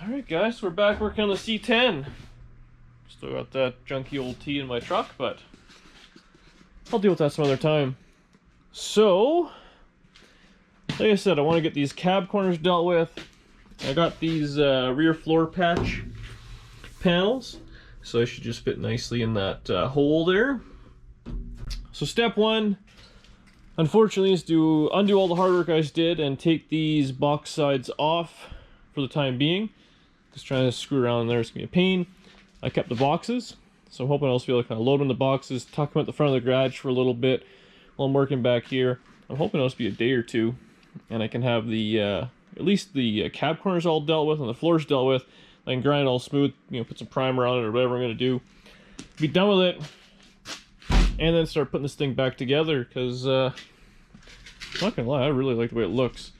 Alright guys, we're back working on the C10. Still got that junky old T in my truck, but I'll deal with that some other time. So, like I said, I want to get these cab corners dealt with. I got these rear floor patch panels, so they should just fit nicely in that hole there. So step one, unfortunately, is to undo all the hard work I just did and take these box sides off for the time being. Just trying to screw around in there is going to be a pain. I kept the boxes, so I'm hoping I'll be able to kind of load them in the boxes, tuck them at the front of the garage for a little bit while I'm working back here. I'm hoping it'll just be a day or two, and I can have the at least the cab corners all dealt with and the floors dealt with. I can grind it all smooth, you know, put some primer on it or whatever I'm going to do. Be done with it, and then start putting this thing back together, because I'm not going to lie, I really like the way it looks.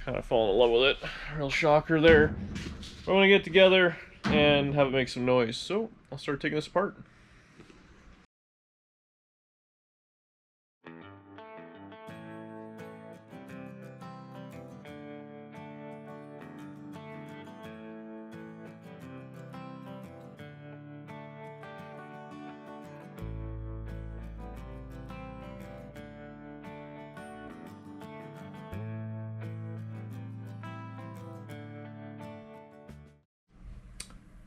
Kind of falling in love with it. Real shocker there. I want to get together and have it make some noise, so I'll start taking this apart.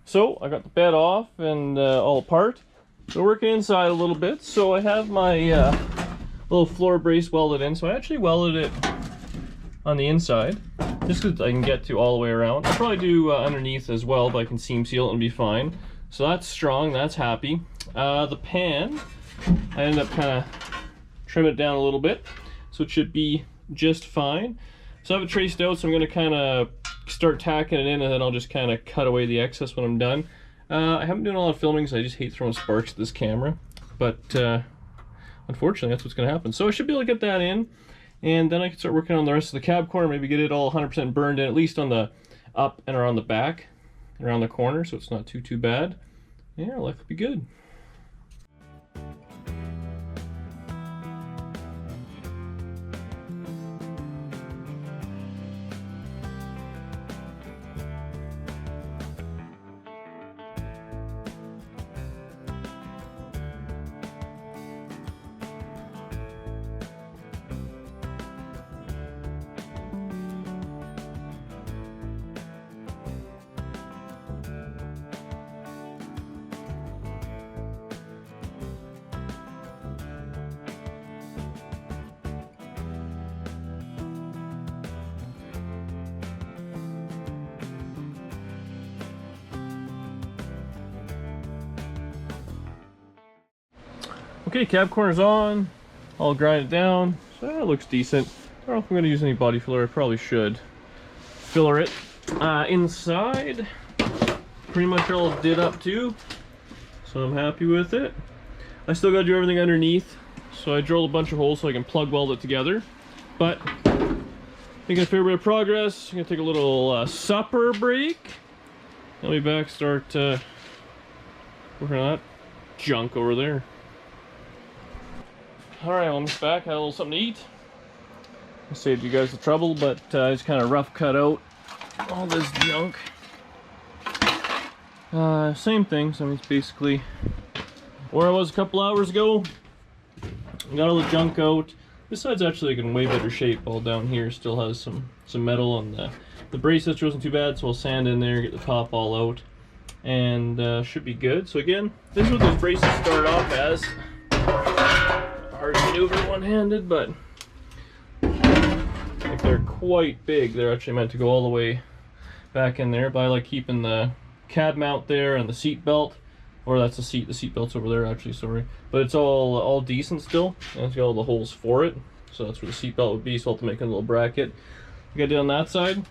So I got the bed off and all apart. We're working inside a little bit. So I have my little floor brace welded in. So I actually welded it on the inside, just because I can get to all the way around. I'll probably do underneath as well, but I can seam seal it and be fine. So that's strong, that's happy. The pan, I ended up kind of trim it down a little bit, so it should be just fine. So I have it traced out, so I'm going to kind of start tacking it in, and then I'll just kind of cut away the excess when I'm done. I haven't done a lot of filming, so I just hate throwing sparks at this camera, but unfortunately that's what's going to happen. So I should be able to get that in, and then I can start working on the rest of the cab corner, maybe get it all 100% burned in, at least on the up and around the back, around the corner, so it's not too bad. Yeah, life will be good. Okay, cab corner's on. I'll grind it down. So that looks decent. I don't know if I'm going to use any body filler. I probably should filler it. Inside, pretty much all did up too, so I'm happy with it. I still got to do everything underneath, so I drilled a bunch of holes so I can plug weld it together. But making a fair bit of progress. I'm going to take a little supper break. I'll be back, start working on that junk over there. Alright, well, I'm just back. Had a little something to eat. I saved you guys the trouble, but I just kind of rough cut out all this junk. Same thing, so I mean, it's basically where I was a couple hours ago. Got all the junk out. This side's actually like in way better shape. All down here still has some metal, and the braces wasn't too bad, so I'll sand in there, get the top all out, and should be good. So again, this is what those braces start off as. Hard to maneuver one-handed, but like they're quite big. They're actually meant to go all the way back in there, but I like keeping the cab mount there and the seat belt, or that's the seat belt's over there actually, sorry, but it's all decent still, and it's got all the holes for it, so that's where the seat belt would be. So I'll have to make a little bracket. I got it on that side,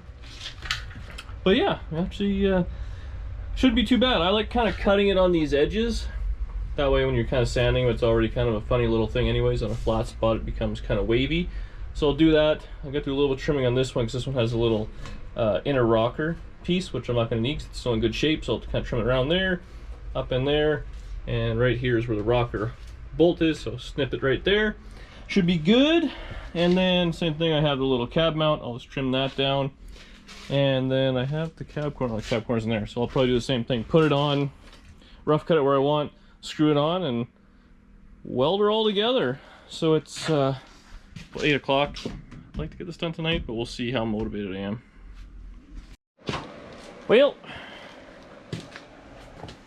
but yeah, actually shouldn't be too bad. I like kind of cutting it on these edges. That way when you're kind of sanding, it's already kind of a funny little thing anyways. On a flat spot it becomes kind of wavy. So I'll do that. I'll get through a little bit of trimming on this one, because this one has a little inner rocker piece, which I'm not going to need because it's still in good shape. So I'll kind of trim it around there, up in there, and right here is where the rocker bolt is. So snip it right there. Should be good. And then same thing, I have the little cab mount. I'll just trim that down. And then I have the cab corner, like cab corners in there, so I'll probably do the same thing. Put it on, rough cut it where I want, screw it on, and weld her all together. So it's 8 o'clock. I'd like to get this done tonight, but we'll see how motivated I am. Well,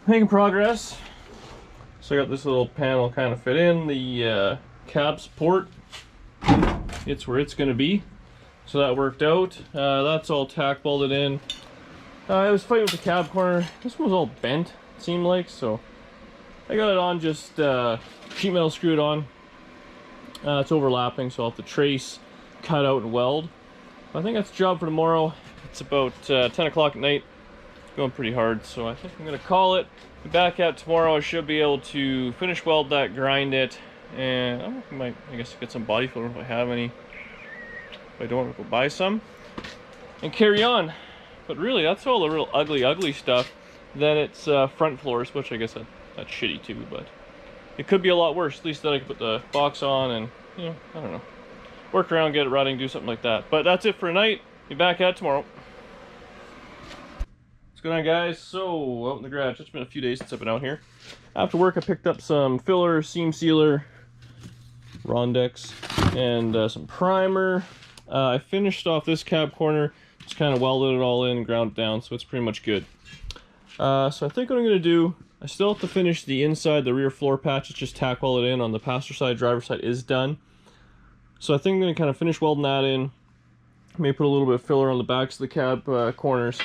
making progress. So I got this little panel kind of fit in. The cab support, it's where it's going to be. So that worked out. That's all tack welded in. I was fighting with the cab corner. This one was all bent, it seemed like, so I got it on just sheet metal screwed on. It's overlapping, so I'll have to trace, cut out, and weld. I think that's the job for tomorrow. It's about 10 o'clock at night. Going pretty hard, so I think I'm going to call it. Be back out tomorrow. I should be able to finish weld that, grind it, and I guess get some body filler if I have any. If I don't, I'll go buy some and carry on. But really, that's all the real ugly stuff. Then it's front floors, which I guess that's shitty too, but it could be a lot worse. At least that I could put the box on and, you know, I don't know, work around, get it running, do something like that. But that's it for tonight. Be back at tomorrow. What's going on, guys? So, out in the garage. It's been a few days since I've been out here. After work, I picked up some filler, seam sealer, Rondex, and some primer. I finished off this cab corner, just kind of welded it all in and ground it down, so it's pretty much good. So I think what I'm going to do, I still have to finish the inside, the rear floor patch. It's just tack weld it in on the passenger side. Driver side is done. So I think I'm going to kind of finish welding that in. Maybe put a little bit of filler on the backs of the cab corners.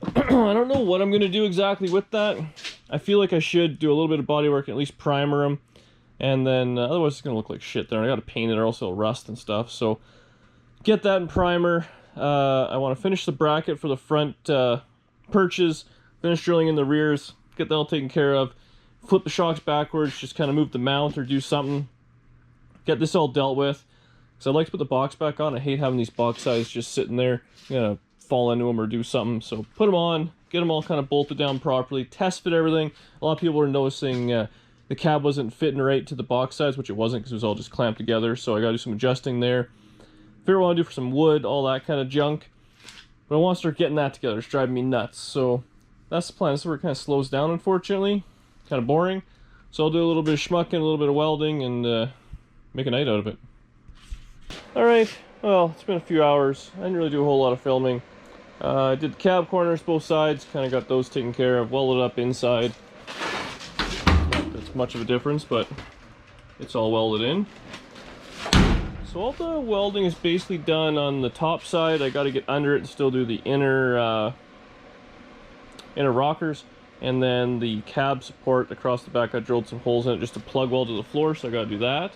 I don't know what I'm going to do exactly with that. I feel like I should do a little bit of body work and at least primer them. And then, otherwise it's going to look like shit there. I got to paint it or else it'll rust and stuff. So, get that in primer. I want to finish the bracket for the front perches. Finish drilling in the rears. Get that all taken care of. Flip the shocks backwards. Just kind of move the mount or do something. Get this all dealt with. Because I'd like to put the box back on. I hate having these box sides just sitting there. I'm going to fall into them or do something. So put them on. Get them all kind of bolted down properly. Test fit everything. A lot of people were noticing the cab wasn't fitting right to the box sides, which it wasn't because it was all just clamped together. So I got to do some adjusting there. Figure what I want to do for some wood, all that kind of junk. But I want to start getting that together. It's driving me nuts. So that's the plan. This is where it kind of slows down, unfortunately. Kind of boring. So I'll do a little bit of schmucking, a little bit of welding, and make a night out of it. Alright, well, it's been a few hours. I didn't really do a whole lot of filming. I did the cab corners, both sides. Kind of got those taken care of. Welded up inside. Not that's much of a difference, but it's all welded in. So all the welding is basically done on the top side. I got to get under it and still do the inner rockers, and then the cab support across the back. I drilled some holes in it just to plug weld to the floor, so I got to do that.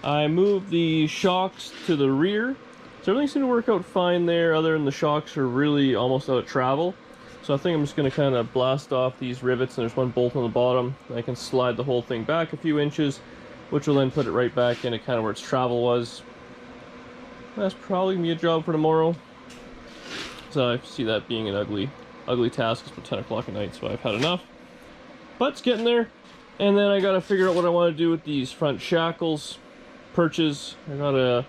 I moved the shocks to the rear, so everything seemed to work out fine there, other than the shocks are really almost out of travel. So I think I'm just going to kind of blast off these rivets, and there's one bolt on the bottom. I can slide the whole thing back a few inches, which will then put it right back into kind of where its travel was. That's probably me a job for tomorrow. So I see that being an ugly task. It's 10 o'clock at night, so I've had enough. But it's getting there. And then I gotta figure out what I want to do with these front shackles, perches. I gotta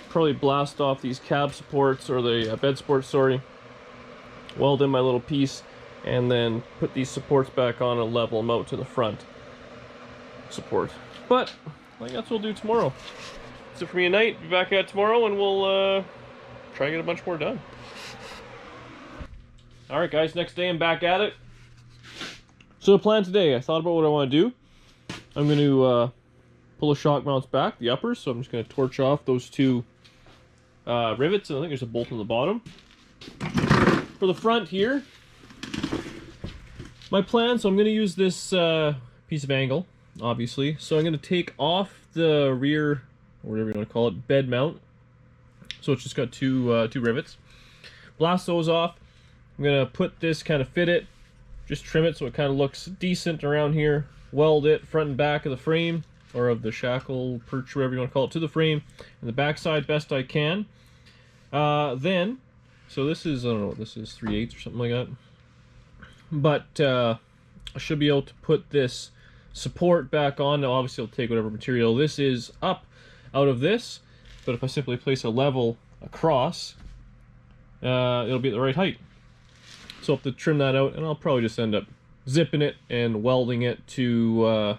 probably blast off these cab supports, or the bed supports, sorry. Weld in my little piece, and then put these supports back on and level them out to the front support. But I think that's what we'll do tomorrow. That's it for me tonight. Be back at tomorrow, and we'll try and get a bunch more done. Alright guys, next day I'm back at it. So the plan today, I thought about what I want to do. I'm going to pull the shock mounts back, the uppers, so I'm just going to torch off those two rivets, and I think there's a bolt on the bottom. For the front here, my plan, so I'm going to use this piece of angle, obviously. So I'm going to take off the rear, or whatever you want to call it, bed mount. So it's just got two rivets. Blast those off. I'm going to put this, kind of fit it, just trim it so it kind of looks decent around here. Weld it front and back of the frame, or of the shackle, perch, whatever you want to call it, to the frame, and the back side best I can. Then, so this is, I don't know what this is, 3/8 or something like that. But I should be able to put this support back on. Now obviously I'll take whatever material this is up out of this, but if I simply place a level across, it'll be at the right height. So I'll have to trim that out, and I'll probably just end up zipping it and welding it to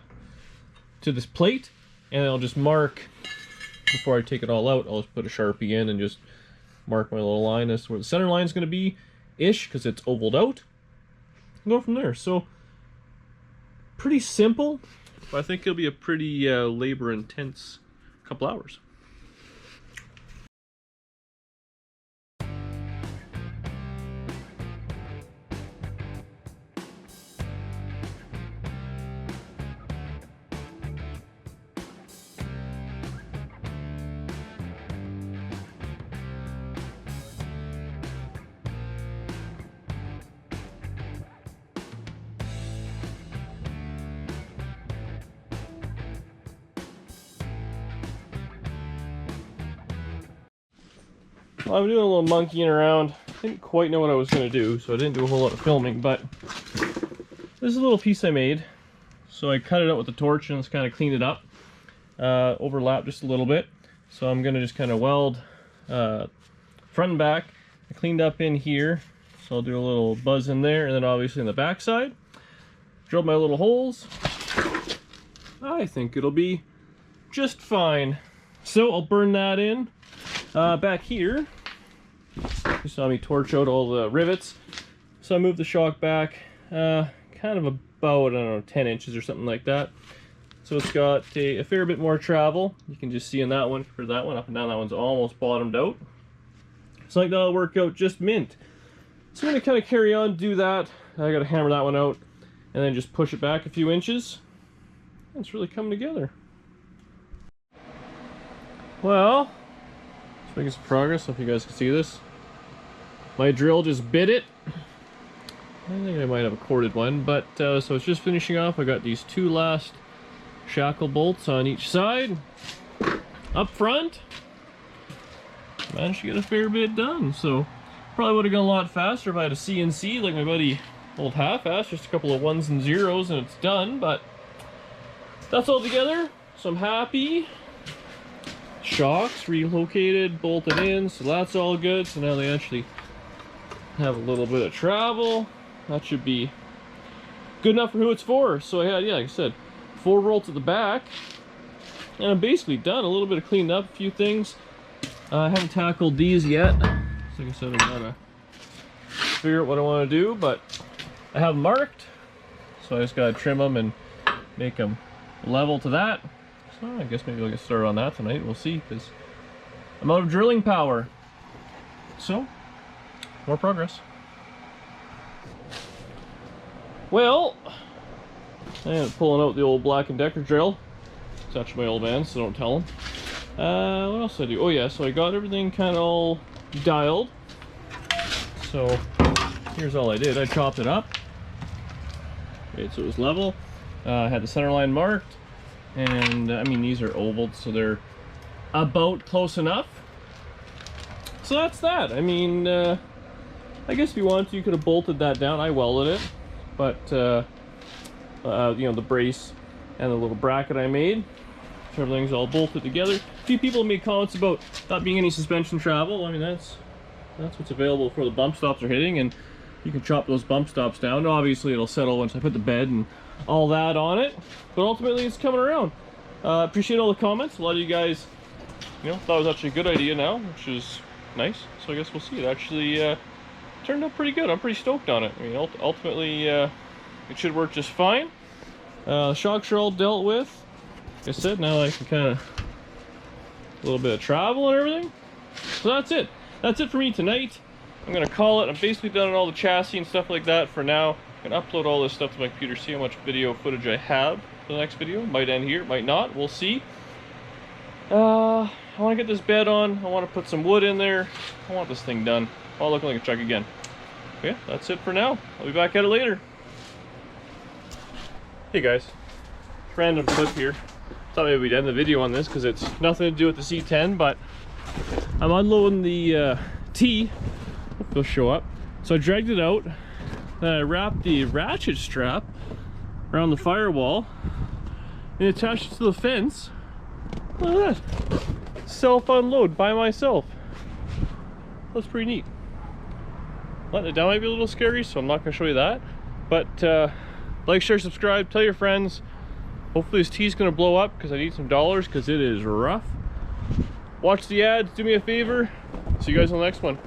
this plate, and I'll just mark, before I take it all out, I'll just put a Sharpie in and just mark my little line as to where the center line is going to be, ish, because it's ovaled out, and go from there. So, pretty simple, but I think it'll be a pretty labor-intense couple hours. Well, I'm doing a little monkeying around. I didn't quite know what I was going to do, so I didn't do a whole lot of filming, but this is a little piece I made. So I cut it out with the torch and just kind of cleaned it up. Overlap just a little bit. So I'm going to just kind of weld front and back. I cleaned up in here, so I'll do a little buzz in there, and then obviously in the back side. Drilled my little holes. I think it'll be just fine. So I'll burn that in. Back here, you saw me torch out all the rivets, so I moved the shock back kind of about, I don't know, 10 inches or something like that. So it's got a fair bit more travel. You can just see in that one, for that one, up and down, that one's almost bottomed out. So I think that'll work out just mint. So I'm going to kind of carry on, do that. I got to hammer that one out, and then just push it back a few inches. It's really coming together. Well, making some progress. Hope you guys can see this. My drill just bit it. I think I might have a corded one, but so it's just finishing off. I got these two last shackle bolts on each side. Up front, managed to get a fair bit done. So probably would have gone a lot faster if I had a CNC like my buddy Old Half-Ass, just a couple of ones and zeros and it's done. But that's all together, so I'm happy. Shocks relocated, bolted in, so that's all good. So now they actually have a little bit of travel. That should be good enough for who it's for. So I had, yeah, like I said, 4 bolts at the back, and I'm basically done. A little bit of cleaned up, a few things. I haven't tackled these yet. So like I said, I gotta figure out what I want to do, but I have them marked, so I just gotta trim them and make them level to that. So I guess maybe I'll get started on that tonight. We'll see, because I'm out of drilling power. So, more progress. Well, I am pulling out the old Black & Decker drill. It's actually my old man, so don't tell him. What else did I do? Oh yeah, so I got everything kind of all dialed. So, here's all I did. I chopped it up. Okay, so it was level. I had the center line marked. And I mean, these are ovaled, so they're about close enough. So that's that. I mean, I guess if you wanted to, you could have bolted that down. I welded it, but you know, the brace and the little bracket I made, so everything's all bolted together. A few people made comments about not being any suspension travel. I mean, that's what's available for the bump stops are hitting, and you can chop those bump stops down. Obviously, it'll settle once I put the bed and all that on it, but ultimately it's coming around. Appreciate all the comments. A lot of you guys, you know, thought it was actually a good idea now, which is nice. So I guess we'll see. It actually turned out pretty good. I'm pretty stoked on it. I mean, ultimately it should work just fine. The shocks are all dealt with. Like I said, now I can kind of a little bit of travel and everything. So that's it. That's it for me tonight. I'm gonna call it. I'm basically done on all the chassis and stuff like that for now. I can upload all this stuff to my computer, see how much video footage I have for the next video. Might end here, might not, we'll see. I want to get this bed on. I want to put some wood in there. I want this thing done. I'll look like a truck again. Okay, that's it for now. I'll be back at it later. Hey guys, random clip here. Thought maybe we'd end the video on this because it's nothing to do with the C10, but I'm unloading the T. Hope they'll show up. So I dragged it out. Then I wrapped the ratchet strap around the firewall and attached it to the fence. Look at that. Self-unload by myself. That's pretty neat. letting it down might be a little scary, so I'm not going to show you that. But like, share, subscribe, tell your friends. Hopefully this tea's going to blow up because I need some dollars because it is rough. Watch the ads, do me a favor. See you guys on the next one.